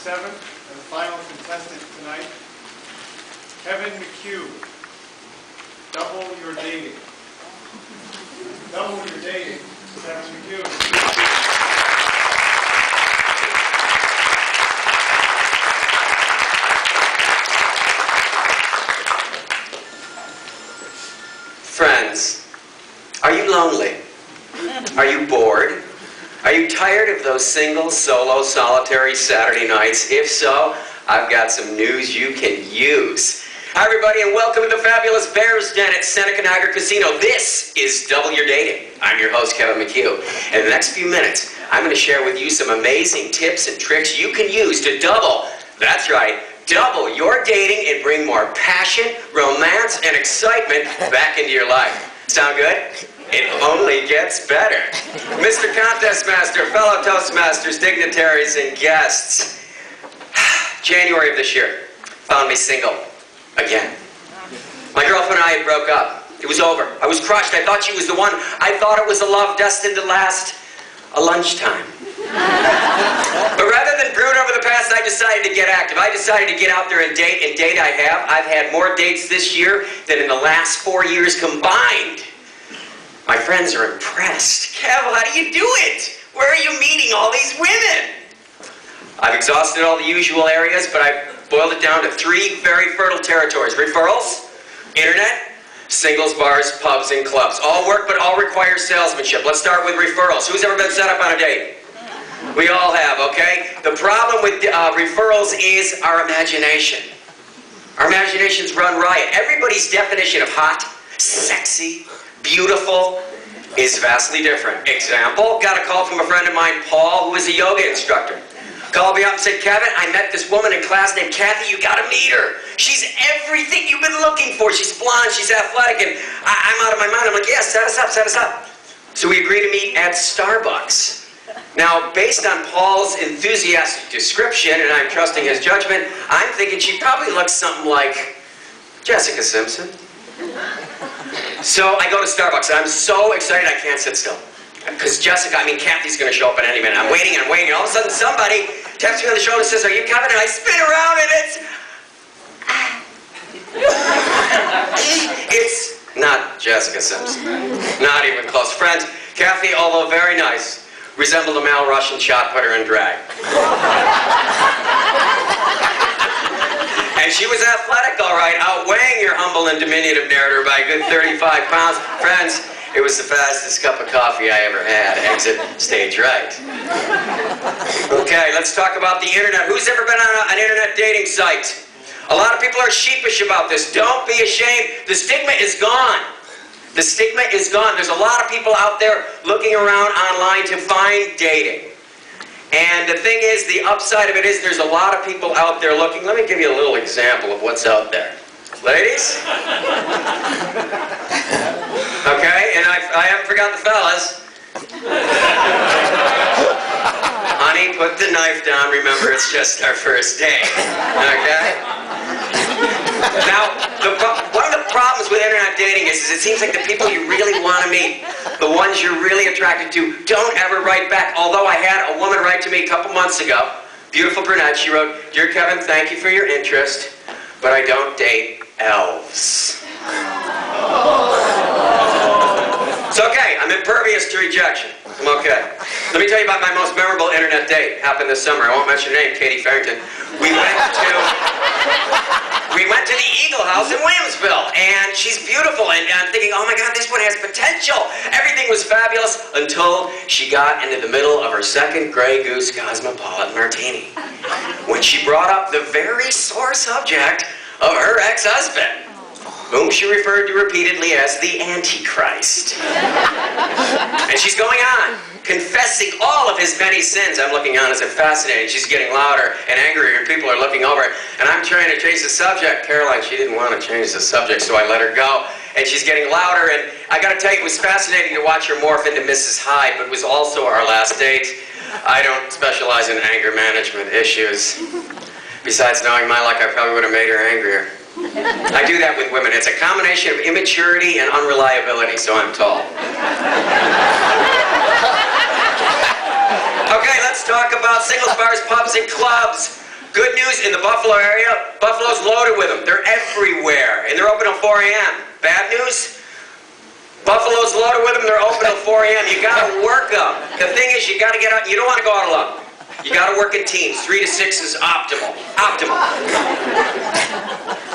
seventh and final contestant tonight, Kevin McCue. Double your dating. Double your dating, Kevin McCue. Friends, are you lonely? Are you bored? Are you tired of those single, solo, solitary Saturday nights? If so, I've got some news you can use. Hi everybody and welcome to the fabulous Bears Den at Seneca Niagara Casino. This is Double Your Dating. I'm your host, Kevin McCue. In the next few minutes, I'm going to share with you some amazing tips and tricks you can use to double, that's right, double your dating and bring more passion, romance, and excitement back into your life. Sound good? It only gets better. Mr. Contest Master, fellow Toastmasters, dignitaries, and guests. January of this year found me single again. My girlfriend and I had broke up. It was over. I was crushed. I thought she was the one. I thought it was a love destined to last a lunchtime. But rather than brood over the past, I decided to get active. I decided to get out there and date I have. I've had more dates this year than in the last 4 years combined. My friends are impressed. Kev, how do you do it? Where are you meeting all these women? I've exhausted all the usual areas, but I've boiled it down to 3 very fertile territories. Referrals, internet, singles, bars, pubs, and clubs. All work, but all require salesmanship. Let's start with referrals. Who's ever been set up on a date? We all have, okay? The problem with referrals is our imagination. Our imaginations run riot. Everybody's definition of hot, sexy, beautiful is vastly different. Example, got a call from a friend of mine, Paul, who is a yoga instructor. Called me up and said, Kevin, I met this woman in class named Kathy. You got to meet her. She's everything you've been looking for. She's blonde, she's athletic, and I'm out of my mind. I'm like, yeah, set us up, set us up. So we agreed to meet at Starbucks. Now, based on Paul's enthusiastic description, and I'm trusting his judgment, I'm thinking she probably looks something like Jessica Simpson. So I go to Starbucks, and I'm so excited I can't sit still. Because Kathy's going to show up in any minute. I'm waiting, and all of a sudden somebody taps me on the shoulder and says, are you Kevin? And I spin around, and it's not Jessica Simpson. Not even close. Friends, Kathy, although very nice, resembled a male Russian shot putter in drag. And she was athletic, all right, outweighing your humble and diminutive narrator by a good 35 pounds. Friends, it was the fastest cup of coffee I ever had. Exit stage right. Okay, let's talk about the internet. Who's ever been on an internet dating site? A lot of people are sheepish about this. Don't be ashamed. The stigma is gone. The stigma is gone. There's a lot of people out there looking around online to find dating. And the thing is, the upside of it is there's a lot of people out there looking. Let me give you a little example of what's out there. Ladies? Okay, and I haven't forgot the fellas. Honey, put the knife down. Remember, it's just our first date. Okay? Now, one of the problems with internet dating is it seems like the people you really want to meet, the ones you're really attracted to, don't ever write back. Although I had a woman write to me a couple months ago, beautiful brunette, she wrote, Dear Kevin, thank you for your interest, but I don't date elves. It's okay, I'm impervious to rejection. I'm okay. Let me tell you about my most memorable internet date. Happened this summer. I won't mention her name, Katie Farrington. We went to the Eagle House in Williamsville, and she's beautiful, and I'm thinking, oh my God, this one has potential. Everything was fabulous until she got into the middle of her second Grey Goose Cosmopolitan Martini, when she brought up the very sore subject of her ex-husband, whom she referred to repeatedly as the Antichrist. And she's going on, confessing all of his many sins. I'm looking on as if fascinating. She's getting louder and angrier, and people are looking over, and I'm trying to change the subject. Caroline, she didn't want to change the subject, so I let her go. And she's getting louder, and I gotta tell you, it was fascinating to watch her morph into Mrs. Hyde, but it was also our last date. I don't specialize in anger management issues. Besides knowing my luck, I probably would have made her angrier. I do that with women. It's a combination of immaturity and unreliability, so I'm told. Okay, let's talk about singles, bars, pubs, and clubs. Good news, in the Buffalo area, Buffalo's loaded with them. They're everywhere, and they're open till 4 a.m. Bad news? Buffalo's loaded with them, they're open till 4 a.m. You gotta work them. The thing is, you gotta get out, you don't want to go out alone. You gotta work in teams. 3 to 6 is optimal. Optimal.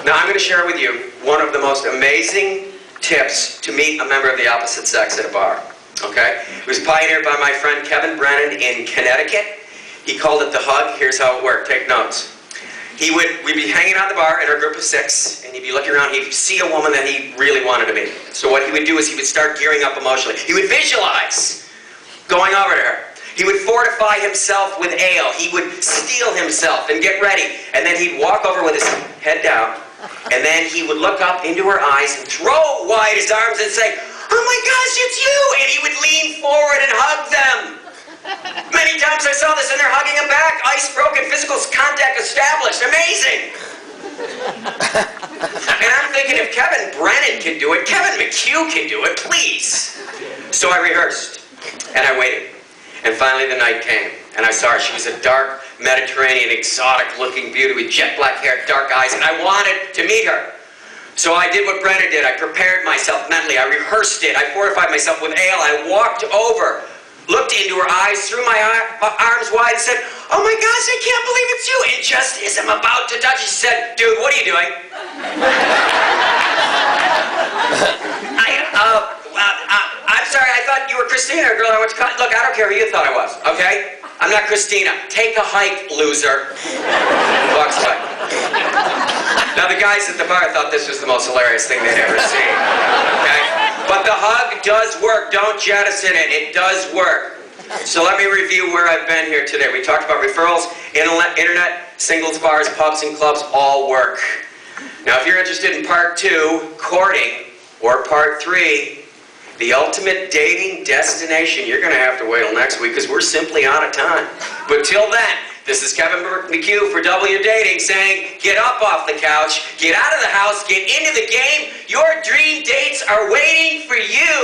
Now I'm gonna share with you one of the most amazing tips to meet a member of the opposite sex at a bar. Okay? It was pioneered by my friend Kevin Brennan in Connecticut. He called it the hug. Here's how it worked. Take notes. We'd be hanging out at the bar in our group of 6, and he'd be looking around. He'd see a woman that he really wanted to meet. So what he would do is he would start gearing up emotionally. He would visualize going over to her. He would fortify himself with ale. He would steel himself and get ready. And then he'd walk over with his head down, and then he would look up into her eyes and throw wide his arms and say, "Oh my gosh, it's you!" And he would lean forward and hug them. Many times I saw this, and they're hugging him back. Ice broken, physical contact established. Amazing. And I'm thinking, if Kevin Brennan can do it, Kevin McCue can do it, please. So I rehearsed, and I waited. And finally the night came, and I saw her. She was a dark, Mediterranean, exotic-looking beauty with jet black hair, dark eyes, and I wanted to meet her. So I did what Brennan did. I prepared myself mentally. I rehearsed it. I fortified myself with ale. I walked over, looked into her eyes, threw my arms wide, and said, "Oh my gosh, I can't believe it's you." And just as I'm about to touch her, she said, "Dude, what are you doing?" I'm sorry, I thought you were Christina, a girl I went to college. Look, I don't care who you thought I was, okay? I'm not Christina. Take a hike, loser. Walks away. Now the guys at the bar thought this was the most hilarious thing they'd ever seen, okay? But the hug does work. Don't jettison it. It does work. So let me review where I've been here today. We talked about referrals, internet, singles bars, pubs, and clubs all work. Now if you're interested in part 2, courting, or part 3, the ultimate dating destination, you're going to have to wait till next week because we're simply out of time. But till then, this is Kevin McCue for Double Your Dating saying, get up off the couch, get out of the house, get into the game. Your dream dates are waiting for you.